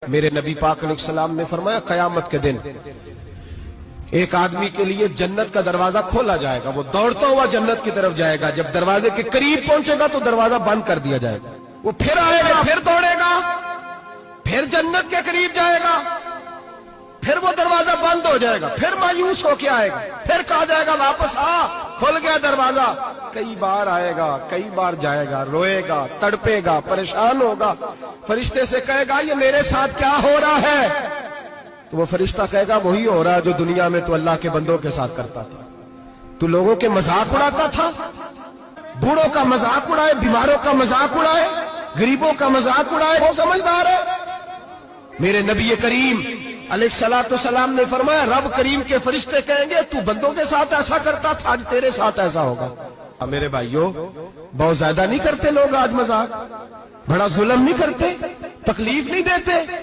میرے نبی پاک علیہ السلام نے فرمایا قیامت کے دن ایک آدمی کے لیے جنت کا دروازہ کھولا جائے گا، وہ دوڑتا ہوا جنت کی طرف جائے گا، جب دروازے کے قریب پہنچے گا تو دروازہ بند کر دیا جائے گا، وہ پھر آئے گا، پھر دوڑے گا، پھر جنت کے قریب جائے گا، پھر وہ دروازہ بند ہو جائے گا، پھر مایوس ہو کے آئے گا، پھر کہا جائے گا واپس آ، کھل گیا دروازہ، کئی بار آئے گا، کئی بار جائے گا، روئے گا، تڑپے گا، پریشان ہوگا، فرشتے سے کہے گا یہ میرے ساتھ کیا ہو رہا ہے؟ تو وہ فرشتہ کہے گا وہی ہو رہا ہے جو دنیا میں تو اللہ کے بندوں کے ساتھ کرتا تھا، تو لوگوں کے مذاق اڑاتا تھا، بوڑھوں کا مذاق اڑائے، بیماروں کا مذاق اڑائے، غریبوں کا مذاق اڑائے، وہ سمجھدار ہے؟ میرے نبی کریم علیہ السلام نے فرمایا رب کریم کے فرشتے کہیں گے تو بندوں کے ساتھ ایسا کرتا تھا، آج تیرے ساتھ ایسا ہوگا۔ میرے بھائیوں، بہت زیادہ نہیں کرتے لوگ آج مذاق؟ بڑا ظلم نہیں کرتے؟ تکلیف نہیں دیتے؟